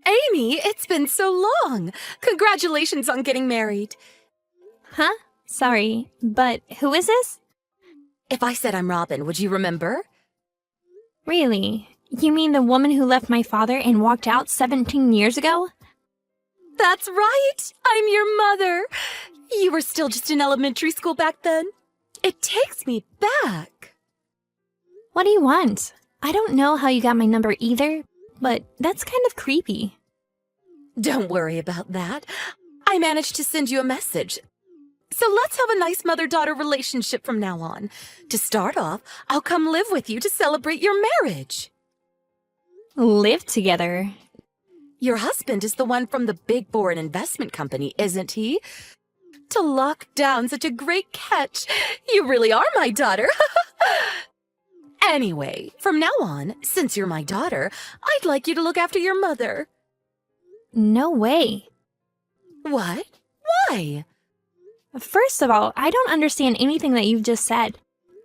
Amy, it's been so long. Congratulations on getting married. Huh? Sorry, but who is this? If I said I'm Robin, would you remember? Really? You mean the woman who left my father and walked out 17 years ago? That's right! I'm your mother! You were still just in elementary school back then. It takes me back. What do you want? I don't know how you got my number either, but that's kind of creepy. Don't worry about that. I managed to send you a message. So let's have a nice mother-daughter relationship from now on. To start off, I'll come live with you to celebrate your marriage. Live together? Your husband is the one from the big foreign investment company, isn't he? To lock down such a great catch. You really are my daughter. Anyway, from now on, since you're my daughter, I'd like you to look after your mother. No way. What? Why? First of all, I don't understand anything that you've just said.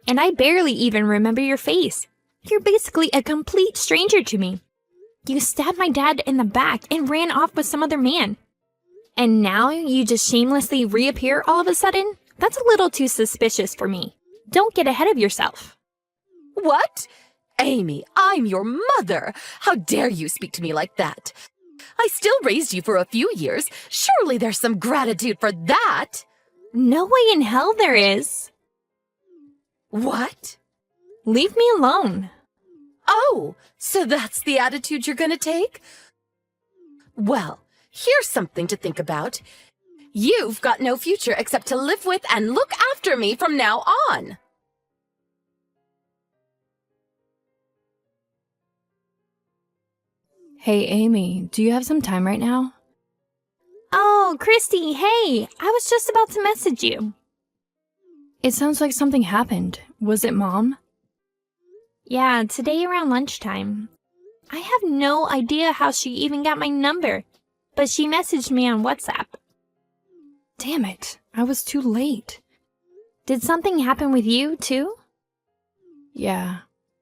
And I barely even remember your face. You're basically a complete stranger to me. You stabbed my dad in the back and ran off with some other man. And now you just shamelessly reappear all of a sudden? That's a little too suspicious for me. Don't get ahead of yourself. What? Amy, I'm your mother. How dare you speak to me like that? I still raised you for a few years. Surely there's some gratitude for that. No way in hell there is. What? Leave me alone. Oh, so that's the attitude you're gonna take? Well, here's something to think about. You've got no future except to live with and look after me from now on. Hey, Amy, do you have some time right now? Oh, Christy, hey! I was just about to message you. It sounds like something happened. Was it Mom? Yeah, today around lunchtime. I have no idea how she even got my number, but she messaged me on WhatsApp. Damn it, I was too late. Did something happen with you, too? Yeah.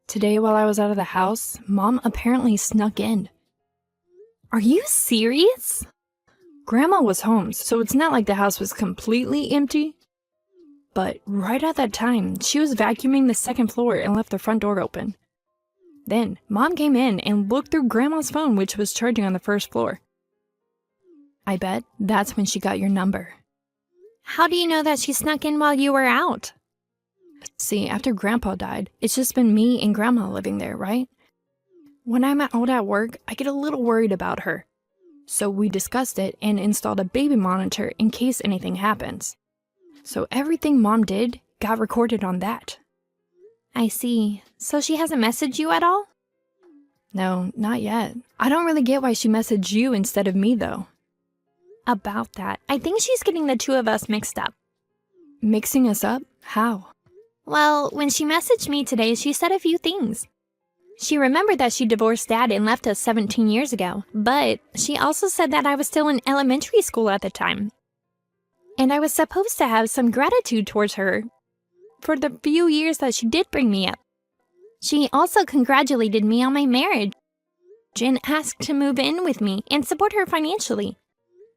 Today while I was out of the house, Mom apparently snuck in. Are you serious? Grandma was home, so it's not like the house was completely empty. But right at that time, she was vacuuming the second floor and left the front door open. Then, Mom came in and looked through Grandma's phone, which was charging on the first floor. I bet that's when she got your number. How do you know that she snuck in while you were out? See, after Grandpa died, it's just been me and Grandma living there, right? When I'm out at work, I get a little worried about her. So we discussed it and installed a baby monitor in case anything happens. So everything Mom did got recorded on that. I see. So she hasn't messaged you at all? No, not yet. I don't really get why she messaged you instead of me, though. About that, I think she's getting the two of us mixed up. Mixing us up? How? Well, when she messaged me today, she said a few things. She remembered that she divorced Dad and left us 17 years ago, but she also said that I was still in elementary school at the time. And I was supposed to have some gratitude towards her for the few years that she did bring me up. She also congratulated me on my marriage and asked to move in with me and support her financially.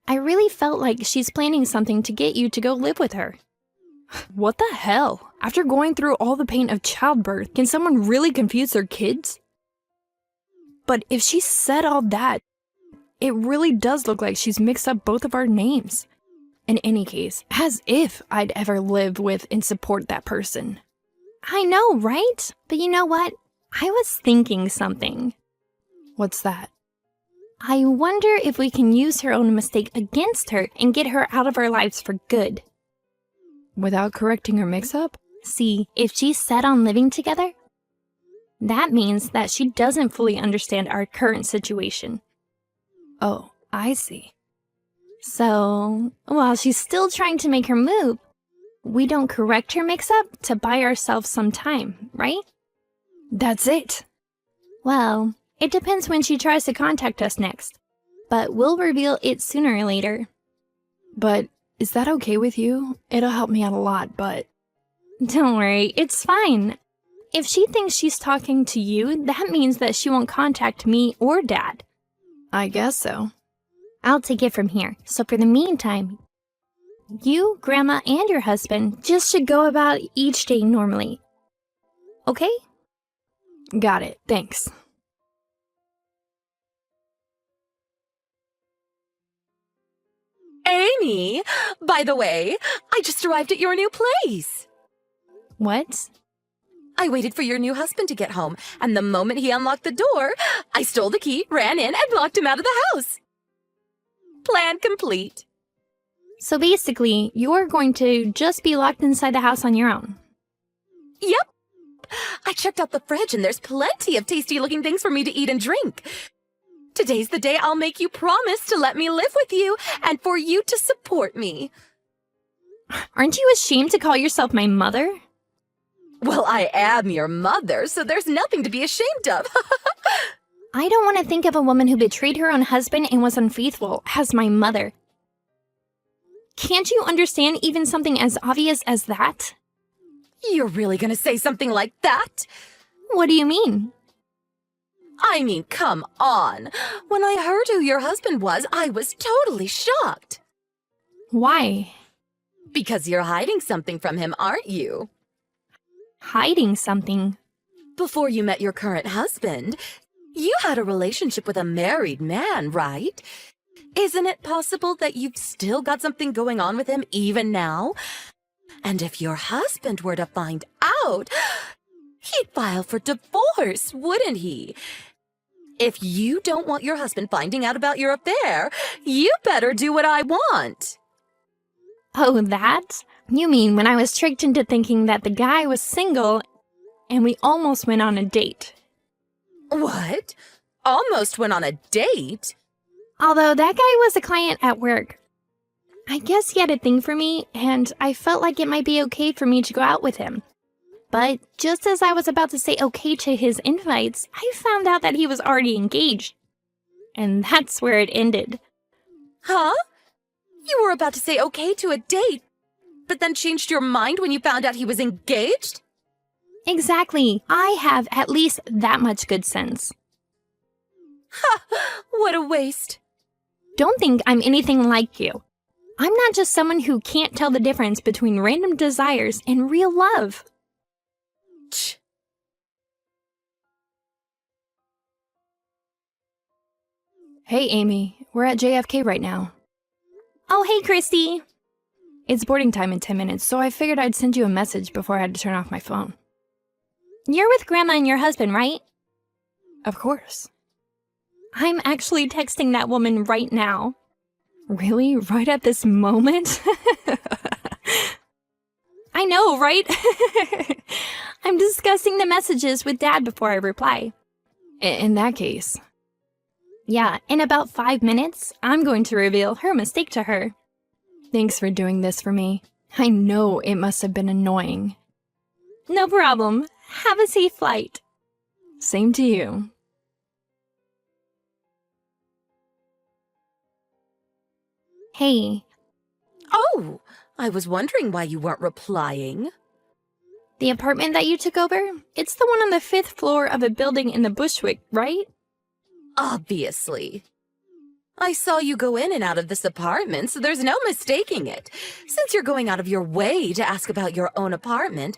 I really felt like she's planning something to get you to go live with her. What the hell? After going through all the pain of childbirth, can someone really confuse their kids? But if she said all that, it really does look like she's mixed up both of our names. In any case, as if I'd ever live with and support that person. I know, right? But you know what? I was thinking something. What's that? I wonder if we can use her own mistake against her and get her out of our lives for good. Without correcting her mix-up? See, if she's set on living together, that means that she doesn't fully understand our current situation. Oh, I see. So, while she's still trying to make her move, we don't correct her mix-up to buy ourselves some time, right? That's it. Well, it depends when she tries to contact us next, but we'll reveal it sooner or later. But is that okay with you? It'll help me out a lot, but... Don't worry, it's fine. If she thinks she's talking to you, that means that she won't contact me or Dad. I guess so. I'll take it from here. So for the meantime, you, Grandma, and your husband just should go about each day normally. Okay? Got it, thanks. Amy, by the way, I just arrived at your new place. What? I waited for your new husband to get home, and the moment he unlocked the door, I stole the key, ran in, and locked him out of the house. Plan complete. So basically, you're going to just be locked inside the house on your own. Yep. I checked out the fridge, and there's plenty of tasty-looking things for me to eat and drink. Today's the day I'll make you promise to let me live with you and for you to support me. Aren't you ashamed to call yourself my mother? Well, I am your mother, so there's nothing to be ashamed of. I don't want to think of a woman who betrayed her own husband and was unfaithful as my mother. Can't you understand even something as obvious as that? You're really gonna say something like that? What do you mean? I mean, come on. When I heard who your husband was, I was totally shocked. Why? Because you're hiding something from him, aren't you? Hiding something? Before you met your current husband, you had a relationship with a married man, right? Isn't it possible that you've still got something going on with him even now? And if your husband were to find out, he'd file for divorce, wouldn't he? If you don't want your husband finding out about your affair, you better do what I want. Oh, that? You mean when I was tricked into thinking that the guy was single and we almost went on a date? What? Almost went on a date? Although that guy was a client at work. I guess he had a thing for me, and I felt like it might be okay for me to go out with him. But just as I was about to say okay to his invites, I found out that he was already engaged. And that's where it ended. Huh? You were about to say okay to a date, but then changed your mind when you found out he was engaged? Exactly. I have at least that much good sense. Ha! What a waste. Don't think I'm anything like you. I'm not just someone who can't tell the difference between random desires and real love. Ch. Hey, Amy, we're at JFK right now. Oh, hey, Christy. It's boarding time in 10 minutes, so I figured I'd send you a message before I had to turn off my phone. You're with Grandma and your husband, right? Of course. I'm actually texting that woman right now. Really? Right at this moment? I know, right? I'm discussing the messages with Dad before I reply. In that case. Yeah, in about 5 minutes, I'm going to reveal her mistake to her. Thanks for doing this for me. I know it must have been annoying. No problem. Have a safe flight. Same to you. Hey. Oh, I was wondering why you weren't replying. The apartment that you took over? It's the one on the 5th floor of a building in the Bushwick, right? Obviously. I saw you go in and out of this apartment, so there's no mistaking it. Since you're going out of your way to ask about your own apartment,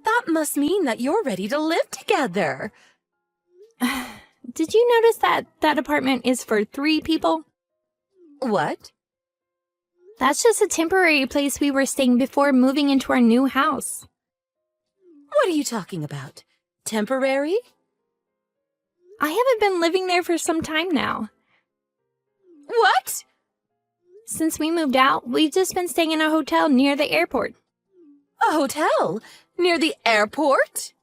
that must mean that you're ready to live together. Did you notice that that apartment is for 3 people? What? That's just a temporary place we were staying before moving into our new house. What are you talking about? Temporary? I haven't been living there for some time now. What? Since we moved out, we've just been staying in a hotel near the airport. A hotel? Near the airport?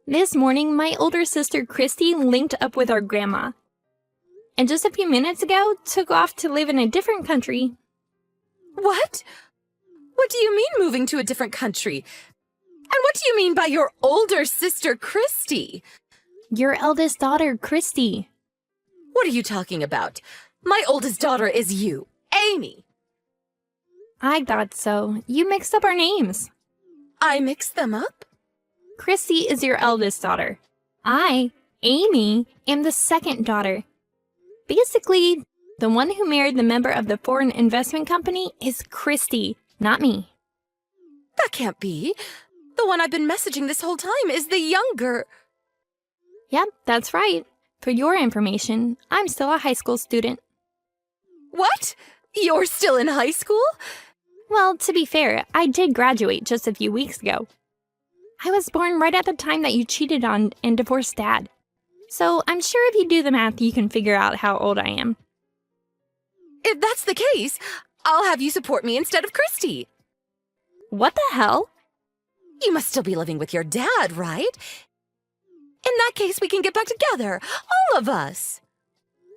This morning, my older sister Christy linked up with our grandma. And just a few minutes ago, took off to live in a different country. What? What do you mean moving to a different country? And what do you mean by your older sister Christy? Your eldest daughter, Christy. What are you talking about? My oldest daughter is you, Amy. I thought so. You mixed up our names. I mixed them up? Christy is your eldest daughter. I, Amy, am the second daughter. Basically, the one who married the member of the foreign investment company is Christy, not me. That can't be. The one I've been messaging this whole time is the younger. Yep, that's right. For your information, I'm still a high school student. What? You're still in high school? Well, to be fair, I did graduate just a few weeks ago. I was born right at the time that you cheated on and divorced Dad. So I'm sure if you do the math, you can figure out how old I am. If that's the case, I'll have you support me instead of Christy. What the hell? You must still be living with your dad, right? In that case, we can get back together, all of us.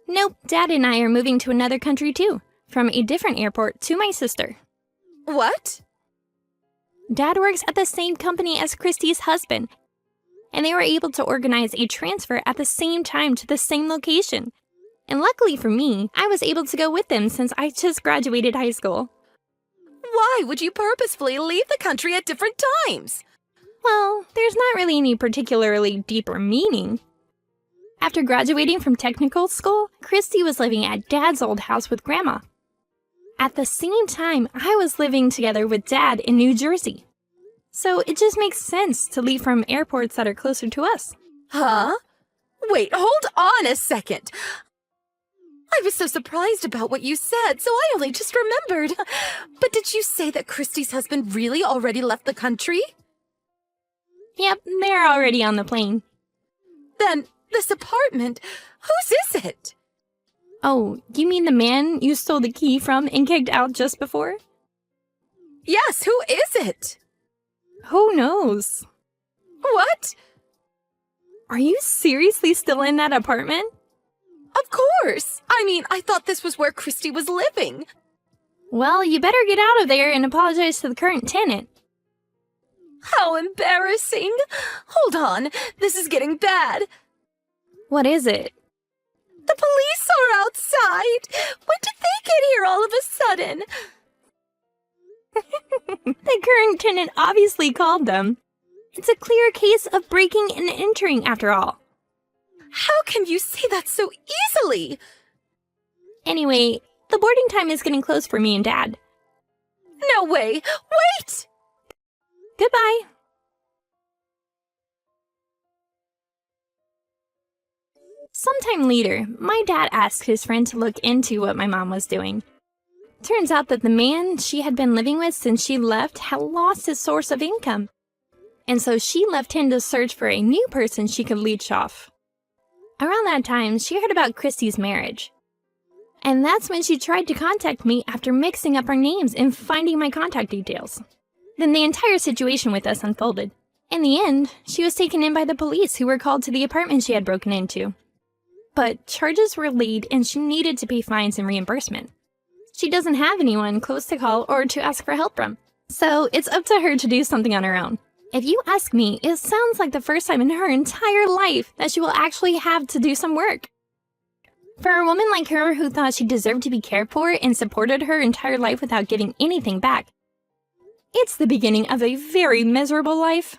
Nope, Dad and I are moving to another country too, from a different airport to my sister. What? Dad works at the same company as Christy's husband, and they were able to organize a transfer at the same time to the same location. And luckily for me, I was able to go with them since I just graduated high school. Why would you purposefully leave the country at different times? Well, there's not really any particularly deeper meaning. After graduating from technical school, Christy was living at Dad's old house with Grandma. At the same time, I was living together with Dad in New Jersey. So it just makes sense to leave from airports that are closer to us. Huh? Wait, hold on a second. I was so surprised about what you said, so I only just remembered. But did you say that Christy's husband really already left the country? Yep, they're already on the plane. Then, this apartment, whose is it? Oh, you mean the man you stole the key from and kicked out just before? Yes, who is it? Who knows? What? Are you seriously still in that apartment? Of course. I mean, I thought this was where Christy was living. Well, you better get out of there and apologize to the current tenant. How embarrassing. Hold on, this is getting bad. What is it? The police are outside. When did they get here all of a sudden? The current tenant obviously called them. It's a clear case of breaking and entering after all. How can you say that so easily? Anyway, the boarding time is getting close for me and Dad. No way. Wait! Goodbye. Sometime later, my dad asked his friend to look into what my mom was doing. Turns out that the man she had been living with since she left had lost his source of income. And so she left him to search for a new person she could leech off. Around that time, she heard about Christy's marriage. And that's when she tried to contact me after mixing up our names and finding my contact details. Then the entire situation with us unfolded. In the end, she was taken in by the police who were called to the apartment she had broken into. But charges were laid and she needed to pay fines and reimbursement. She doesn't have anyone close to call or to ask for help from. So it's up to her to do something on her own. If you ask me, it sounds like the first time in her entire life that she will actually have to do some work. For a woman like her who thought she deserved to be cared for and supported her entire life without getting anything back, it's the beginning of a very miserable life.